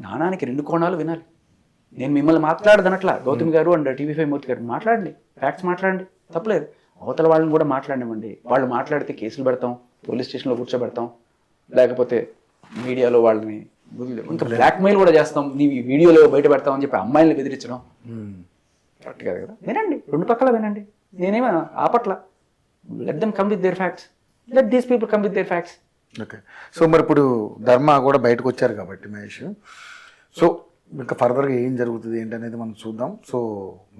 నాణానికి 2 కోణాలు వినాలి. నేను మిమ్మల్ని మాట్లాడదనట్లా, గౌతమ్ గారు అండ్ TV5 మూర్తి గారు మాట్లాడండి, ఫ్యాక్ట్స్ మాట్లాడండి, తప్పలేదు. అవతల వాళ్ళని కూడా మాట్లాడినివ్వండి. వాళ్ళు మాట్లాడితే కేసులు పెడతాం, పోలీస్ స్టేషన్లో కూర్చోబెడతాం, లేకపోతే మీడియాలో వాళ్ళని ఇంకా బ్లాక్మెయిల్ కూడా చేస్తాం, నీ వీడియోలో బయట పెడతాం అని చెప్పి అమ్మాయిల్ని బెదిరించడం కరెక్ట్ కాదు కదా. వినండి, 2 పక్కల వినండి. నేనేమో ఆపట్ల. Let them come with their facts, let these people come with their facts. Okay. So మరి ఇప్పుడు ధర్మ కూడా బయటకు వచ్చారు కాబట్టి మహేష్, సో ఇంకా ఫర్దర్గా ఏం జరుగుతుంది ఏంటనేది మనం చూద్దాం. సో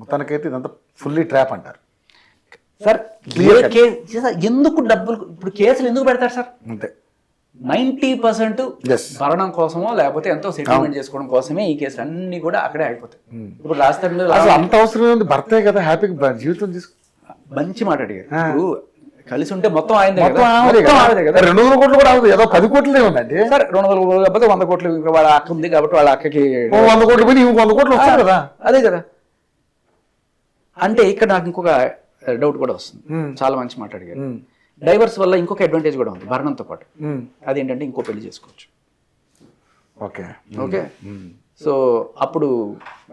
మొత్తానికైతే ఇదంతా ఫుల్లీ ట్రాప్ అంటారు సార్. ఎందుకు డబ్బులు ఇప్పుడు కేసులు ఎందుకు పెడతారు సార్? అంతే. 90% భరణం కోసమో లేకపోతే ఎంతో సెటిల్మెంట్ చేసుకోవడం కోసమే ఈ కేసులు అన్ని కూడా అక్కడే ఆగిపోతాయి. ఇప్పుడు రాష్ట్రంలో అంత అవసరం ఉంది, భర్తే కదా హ్యాపీగా జీవితం తీసుకు. మంచి మాట అడిగారు. ఇప్పుడు కలిసి ఉంటే మొత్తం ఆయన 200 కోట్లు కూడా ఏదో 10 కోట్లే ఉందండి సార్. 200 కోట్లు కాకపోతే 100 కోట్లు వాళ్ళ అక్క ఉంది కాబట్టి వాళ్ళ అక్కకి 100 కోట్లు పోయి 100 కోట్లు వస్తాయి కదా. అదే కదా. అంటే ఇక్కడ నాకు ఇంకొక డౌట్ కూడా వస్తుంది. చాలా మంచి మాట అడిగారు. డైవర్స్ వల్ల ఇంకొక అడ్వాంటేజ్ కూడా ఉంది భరణంతో పాటు. అదేంటంటే ఇంకో పెళ్లి చేసుకోవచ్చు. Okay okay. సో అప్పుడు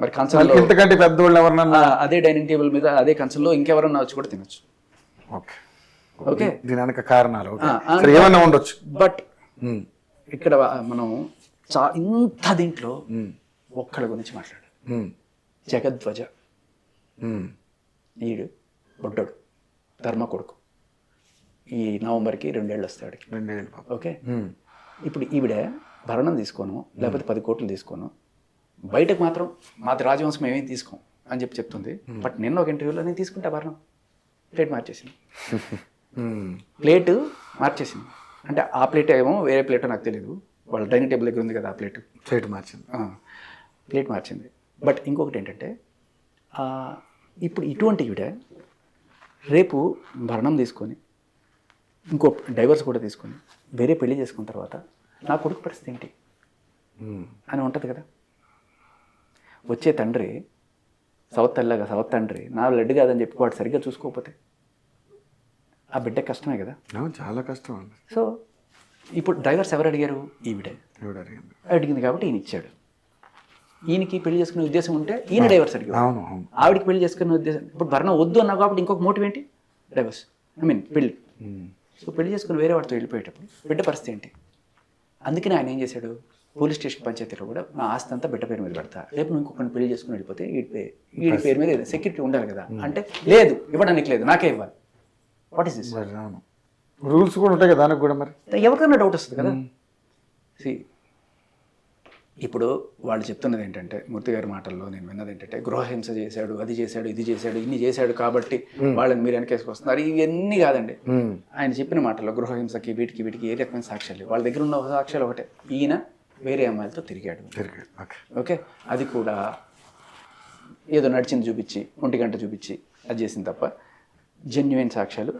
మరి కంచంలో ఇంతకంటే పెద్దవాళ్ళు ఎవరన్నా అదే డైనింగ్ టేబుల్ మీద అదే కంచంలో ఇంకెవరన్నా వచ్చి కూడా తినొచ్చు. Okay okay. దీని వెనక కారణాలు ఏమన్నా ఉండొచ్చు. బట్ ఇక్కడ మనం ఇంత దీంట్లో ఒక్కడి గురించి మాట్లాడాలి. జగద్వజ, ఈడు బొడ్డడు, ధర్మ కొడుకు. ఈ నవంబర్కి 2 ఏళ్ళు వస్తాడు. ఓకే. ఇప్పుడు ఈవిడ భరణం తీసుకోను లేకపోతే 10 కోట్లు తీసుకోను, బయటకు మాత్రం మాది రాజవంశం ఏమేమి తీసుకోం అని చెప్పి చెప్తుంది. బట్ నిన్న ఒక ఇంటర్వ్యూలో నేను తీసుకుంటా భరణం, ప్లేట్ మార్చేసింది. ప్లేట్ మార్చేసింది అంటే ఆ ప్లేట్ ఏమో వేరే ప్లేటో నాకు తెలియదు, వాళ్ళ డైనింగ్ టేబుల్ దగ్గర ఉంది కదా ఆ ప్లేట్. ప్లేట్ మార్చింది. బట్ ఇంకొకటి ఏంటంటే ఇప్పుడు ఇటువంటి ఈవిడ రేపు భరణం తీసుకొని ఇంకో డైవర్స్ కూడా తీసుకొని వేరే పెళ్లి చేసుకున్న తర్వాత నా కొడుకు పరిస్థితి ఏంటి అని ఉంటుంది కదా. వచ్చే తండ్రి సవత్తల్లాగా సవత్ తండ్రి నా లడ్డు కాదని చెప్పి వాడు సరిగ్గా చూసుకోకపోతే ఆ బిడ్డ కష్టమే కదా. చాలా కష్టం. సో ఇప్పుడు డైవర్స్ ఎవరు అడిగారు? ఈవిడే అడిగింది కాబట్టి ఈయన ఇచ్చాడు. ఈయనకి పెళ్లి చేసుకునే ఉద్దేశం ఉంటే ఈయన డైవర్స్ అడిగారు. ఆవిడికి పెళ్లి చేసుకునే ఉద్దేశం, ఇప్పుడు భరణం వద్దు అన్నావు కాబట్టి ఇంకొక మోటివ్ ఏంటి? డైవర్స్, పెళ్లి. సో పెళ్లి చేసుకుని వేరే వాడితో వెళ్ళిపోయేటప్పుడు బిడ్డ పరిస్థితి ఏంటి? అందుకని ఆయన ఏం చేశాడు, పోలీస్ స్టేషన్ పంచాయతీలో కూడా నా ఆస్తి అంతా బిడ్డ పేరు మీద పెడతా, రేపు నువ్వు ఇంకొకరిని పెళ్లి చేసుకుని వెళ్ళిపోతే వీడి పేరు మీద సెక్యూరిటీ ఉండాలి కదా. అంటే లేదు, ఇవ్వడానికి లేదు, నాకే ఇవ్వాలి. What is this? రూల్స్ కూడా ఉంటాయి కదా దానికి కూడా. మరి ఎవరికైనా డౌట్ వస్తుంది కదా. ఇప్పుడు వాళ్ళు చెప్తున్నది ఏంటంటే, మూర్తి గారి మాటల్లో నేను విన్నది ఏంటంటే, గృహహింస చేశాడు, అది చేశాడు, ఇది చేశాడు, ఇన్ని చేశాడు కాబట్టి వాళ్ళని మీరు వెనకేసుకొస్తున్నారు. ఇవన్నీ కాదండి. ఆయన చెప్పిన మాటల్లో గృహహింసకి వీటికి ఏ రకమైన సాక్ష్యాలు లేవు. వాళ్ళ దగ్గర ఉన్న సాక్ష్యాలు ఒకటే, ఈయన వేరే అమ్మాయిలతో తిరిగాడు. ఓకే. అది కూడా ఏదో నడిచింది చూపించి, 1 గంట చూపించి అది చేసింది తప్ప జెన్యున్ సాక్ష్యాలు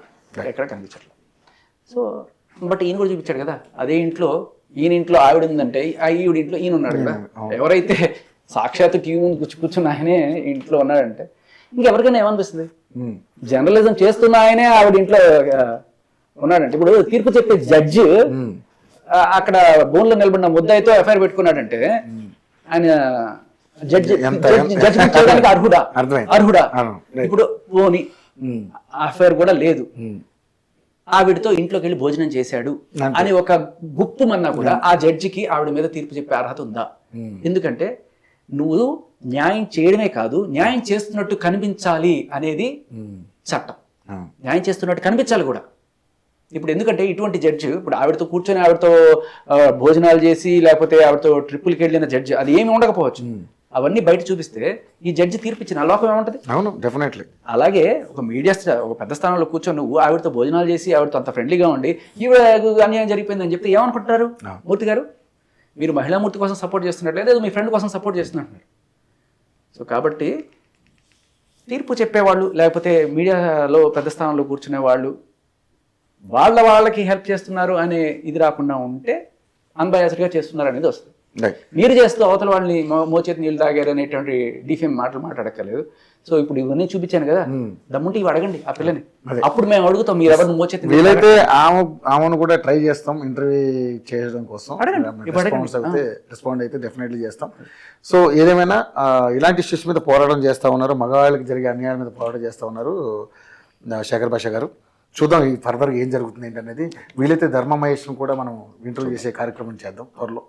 ఎక్కడ కనిపించట్లేదు. సో బట్ ఈయన కూడా చూపించాడు కదా. అదే ఇంట్లో ఈయన ఇంట్లో ఆవిడ ఉందంటే ఈవిడ ఇంట్లో ఈయన ఉన్నాడు కదా. ఎవరైతే సాక్షాత్తు టీవీ ముందు కూర్చున్న ఆయనే ఇంట్లో ఉన్నాడంటే ఇంకెవరికైనా ఏమనిపిస్తుంది? జర్నలిజం చేస్తున్న ఆయనే ఆవిడ ఇంట్లో ఉన్నాడంటే, ఇప్పుడు తీర్పు చెప్పే జడ్జి అక్కడ బోన్లో నిలబడిన ముద్దాయితో ఎఫ్ఐఆర్ పెట్టుకున్నాడంటే ఆయన జడ్జిమెంట్ చేయడానికి అర్హుడా? ఇప్పుడు పోనీ ఎఫ్ఐఆర్ కూడా లేదు, ఆవిడతో ఇంట్లోకి వెళ్ళి భోజనం చేశాడు అని ఒక గుప్పుమన్నా కూడా ఆ జడ్జికి ఆవిడ మీద తీర్పు చెప్పే అర్హత ఉందా? ఎందుకంటే నువ్వు న్యాయం చేయడమే కాదు, న్యాయం చేస్తున్నట్టు కనిపించాలి అనేది చట్టం. న్యాయం చేస్తున్నట్టు కనిపించాలి కూడా. ఇప్పుడు ఎందుకంటే ఇటువంటి జడ్జి ఇప్పుడు ఆవిడతో కూర్చొని ఆవిడతో భోజనాలు చేసి లేకపోతే ఆవిడతో ట్రిప్పులకి వెళ్ళిన జడ్జి అది ఏమి ఉండకపోవచ్చు. అవన్నీ బయట చూపిస్తే ఈ జడ్జి తీర్పిచ్చిన లోకం ఏముంటది? అవును, డెఫినెట్లీ. అలాగే ఒక మీడియా ఒక పెద్ద స్థానంలో కూర్చొని నువ్వు ఆవిడతో భోజనాలు చేసి ఆవిడతో అంత ఫ్రెండ్లీగా ఉండి ఈవిడ అన్యాయం జరిగిపోయిందని చెప్తే ఏమనుకుంటారు? మూర్తి గారు మీరు మహిళా మూర్తి కోసం సపోర్ట్ చేస్తున్నట్లేదు, మీ ఫ్రెండ్ కోసం సపోర్ట్ చేస్తున్నట్టున్నారు. సో కాబట్టి తీర్పు చెప్పేవాళ్ళు లేకపోతే మీడియాలో పెద్ద స్థానంలో కూర్చునే వాళ్ళు వాళ్ళకి హెల్ప్ చేస్తున్నారు అనే ఇది రాకుండా ఉంటే అన్బయాస్డ్గా చేస్తున్నారు అనేది వస్తుంది. రైట్. మీరు చేస్తూ అవతల వాళ్ళని మోచేతి నీళ్ళు తాగారు అనేటువంటి డిఫేమ్ మాటలు మాట్లాడక్కర్లేదు. సో ఇప్పుడు ఇవన్నీ చూపించాను కదా, దమ్ముంటే ఇవి అడగండి ఆ పిల్లని, అప్పుడు మేము అడుగుతాం మీరు ఎవరిని మోచేతి నీళ్ళు వీలైతే ఆమెను కూడా ట్రై చేస్తాం ఇంటర్వ్యూ చేయడం కోసం. అడగండి. రెస్పాండ్ అయితే డెఫినెట్లీ చేస్తాం. సో ఏదేమైనా ఇలాంటి ఇష్యూస్ మీద పోరాటం చేస్తూ ఉన్నారు, మగవాళ్ళకి జరిగే అన్యాయం మీద పోరాటం చేస్తూ ఉన్నారు శేఖర్ భాష గారు. చూద్దాం ఈ ఫర్దర్గా ఏం జరుగుతుంది ఏంటనేది. వీలైతే ధర్మ మహేష్ను కూడా మనం ఇంటర్వ్యూ చేసే కార్యక్రమం చేద్దాం త్వరలో.